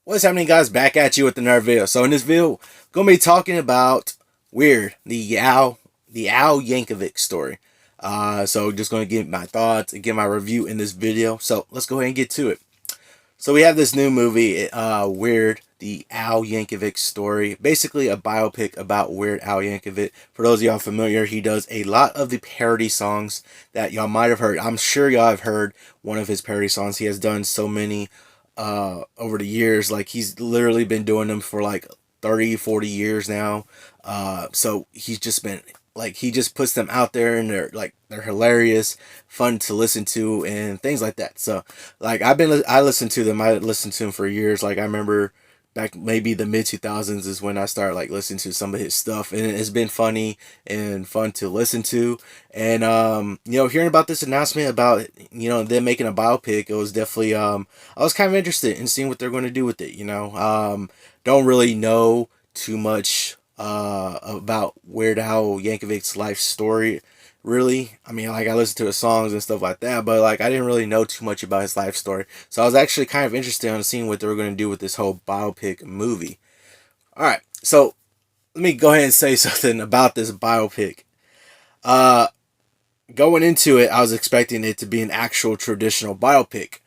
What's happening, guys? Back at you with another video. So in this video, gonna be talking about Weird, the Al Yankovic story. So just gonna give my thoughts and give my review in this video. So let's go ahead and get to it. So we have this new movie, Weird, the Al Yankovic story. Basically a biopic about Weird Al Yankovic. For those of y'all familiar, he does a lot of the parody songs that y'all might have heard. I'm sure y'all have heard one of his parody songs. He has done so many over the years. Like, he's literally been doing them for like 30, 40 years now. So he's just been like, he just puts them out there, and they're hilarious, fun to listen to, and things like that. So like, I listened to them. I listened to them for years. Like, I remember back maybe the mid 2000s is when I started like listening to some of his stuff, and it's been funny and fun to listen to. And hearing about this announcement about them making a biopic, it was definitely I was kind of interested in seeing what they're going to do with it. Don't really know too much about Weird Al Yankovic's life story. Really, I mean, like, I listened to his songs and stuff like that, but like, I didn't really know too much about his life story. So I was actually kind of interested in seeing what they were going to do with this whole biopic movie. All right, so let me go ahead and say something about this biopic. Uh, Going into it, I was expecting it to be an actual traditional biopic.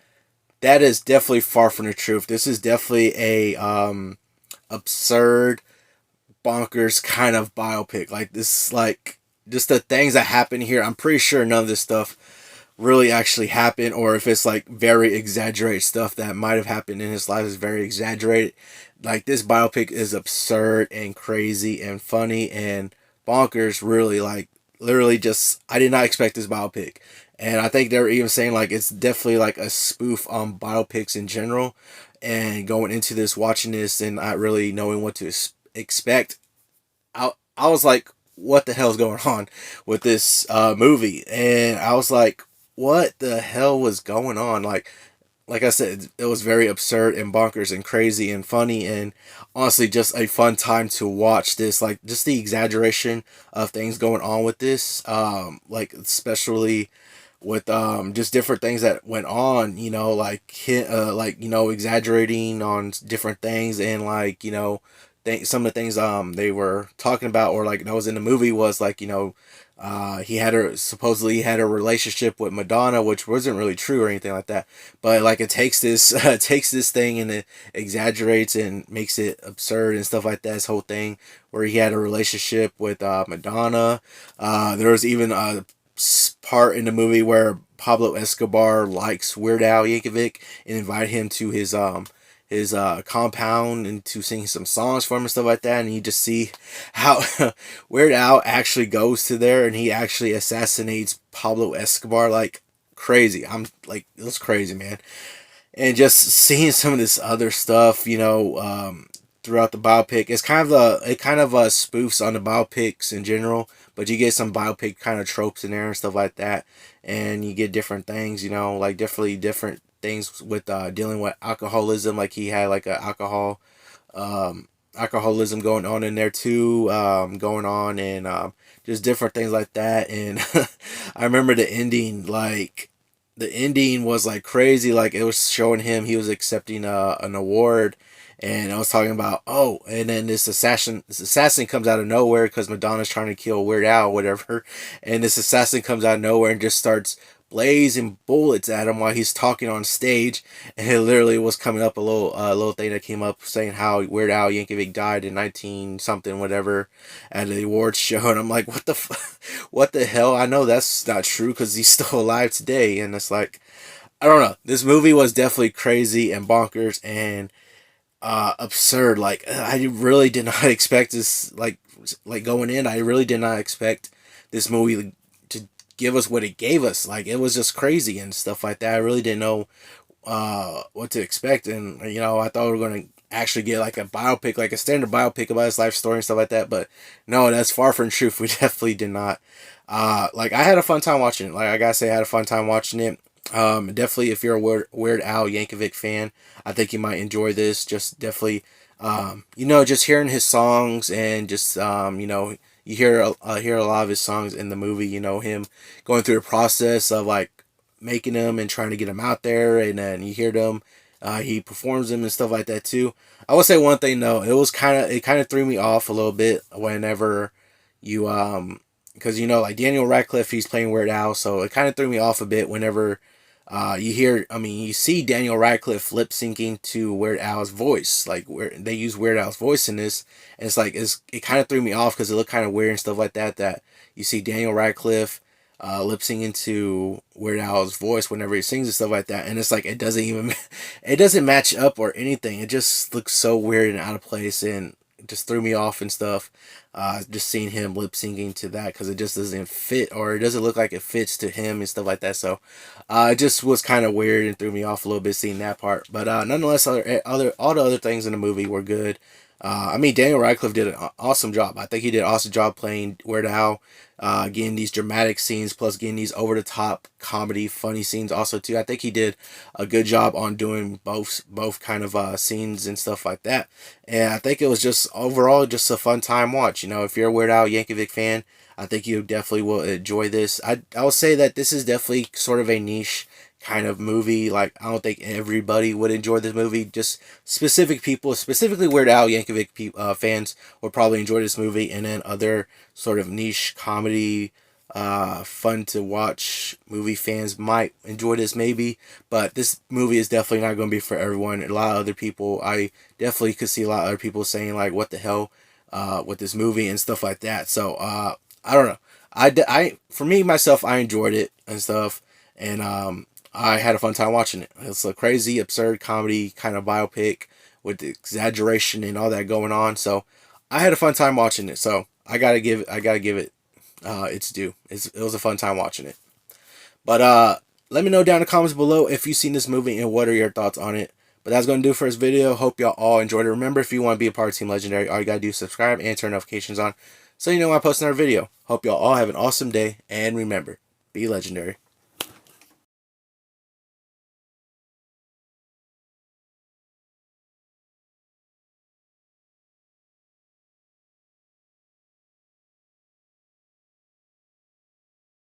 That is definitely far from the truth. This is definitely a absurd, bonkers kind of biopic. Like, this, like, just the things that happen here. I'm pretty sure none of this stuff really actually happened, or if it's like very exaggerated stuff that might have happened in his life is very exaggerated. Like, this biopic is absurd and crazy and funny and bonkers. Really, like, literally, just, I did not expect this biopic. And I think they were even saying like it's definitely like a spoof on biopics in general. And going into this, watching this, and not really knowing what to expect, I was like, what the hell's going on with this movie? And I was like, what the hell was going on? Like I said, it was very absurd and bonkers and crazy and funny, and honestly just a fun time to watch this. Like, just the exaggeration of things going on with this, like, especially with just different things that went on, exaggerating on different things, and like, some of the things they were talking about, or like that was in the movie, was like, he had a relationship with Madonna, which wasn't really true or anything like that. But like, it takes this takes this thing, and it exaggerates and makes it absurd and stuff like that. This whole thing where he had a relationship with Madonna. There was even a part in the movie where Pablo Escobar likes Weird Al Yankovic and invited him to his compound and to sing some songs for him and stuff like that. And you just see how Weird Al actually goes to there, and he actually assassinates Pablo Escobar. Like, crazy. I'm like, it was crazy, man. And just seeing some of this other stuff, throughout the biopic, it's kind of spoofs on the biopics in general, but you get some biopic kind of tropes in there and stuff like that, and you get different things, like definitely different things with dealing with alcoholism. Like, he had like a um, alcoholism going on in there too, going on, and just different things like that. And I remember the ending, like, the ending was like crazy. Like, it was showing him, he was accepting an award, and I was talking about, oh, and then this assassin comes out of nowhere because Madonna's trying to kill Weird Al, whatever, and this assassin comes out of nowhere and just starts blazing bullets at him while he's talking on stage. And it literally was coming up, a little thing that came up saying how Weird Al Yankovic died in 19 something whatever at the awards show. And I'm like, what the hell? I know that's not true because he's still alive today. And it's like, I don't know. This movie was definitely crazy and bonkers and absurd. Like, I really did not expect this. Like going in, I really did not expect this movie to give us what it gave us. Like, it was just crazy and stuff like that. I really didn't know what to expect, and I thought we were gonna actually get like a biopic, like a standard biopic about his life story and stuff like that. But no, that's far from truth. We definitely did not. Like, I had a fun time watching it. Like, I gotta say, I had a fun time watching it. Definitely, if you're a Weird Al Yankovic fan, I think you might enjoy this. Just definitely, just hearing his songs, and just you hear a lot of his songs in the movie. Him going through the process of like making them and trying to get them out there, and then you hear them He performs them and stuff like that too. I will say one thing though, it kind of threw me off a little bit whenever you because you know like Daniel Radcliffe, he's playing Weird Al, so it kind of threw me off a bit whenever you see Daniel Radcliffe lip syncing to Weird Al's voice, like where they use Weird Al's voice in this, and it kind of threw me off because it looked kind of weird and stuff like that. That you see Daniel Radcliffe lip syncing to Weird Al's voice whenever he sings and stuff like that, and it's like it doesn't even it doesn't match up or anything. It just looks so weird and out of place, and it just threw me off and stuff. Just seeing him lip syncing to that because it just doesn't fit, or it doesn't look like it fits to him and stuff like that. So it just was kind of weird and threw me off a little bit seeing that part. But nonetheless, all the other things in the movie were good. I mean, Daniel Radcliffe did an awesome job. I think he did an awesome job playing Weird Al, getting these dramatic scenes, plus getting these over the top comedy, funny scenes also too. I think he did a good job on doing both kind of scenes and stuff like that. And I think it was just overall just a fun time watch. You know, if you're a Weird Al Yankovic fan, I think you definitely will enjoy this. I will say that this is definitely sort of a niche kind of movie. Like I don't think everybody would enjoy this movie. Just specific people, specifically Weird Al Yankovic fans, would probably enjoy this movie, and then other sort of niche comedy, fun to watch movie fans might enjoy this maybe. But this movie is definitely not going to be for everyone. A lot of other people, I definitely could see a lot of other people saying like, "What the hell?" With this movie and stuff like that. So I don't know. For me myself, I enjoyed it and stuff, and I had a fun time watching it. It's a crazy, absurd comedy kind of biopic with exaggeration and all that going on. So I had a fun time watching it. So I gotta give it its due. It was a fun time watching it. But let me know down in the comments below if you've seen this movie and what are your thoughts on it. But that's going to do for this video. Hope y'all all enjoyed it. Remember, if you want to be a part of Team Legendary, all you got to do is subscribe and turn notifications on so you know when I post another video. Hope y'all all have an awesome day. And remember, be legendary.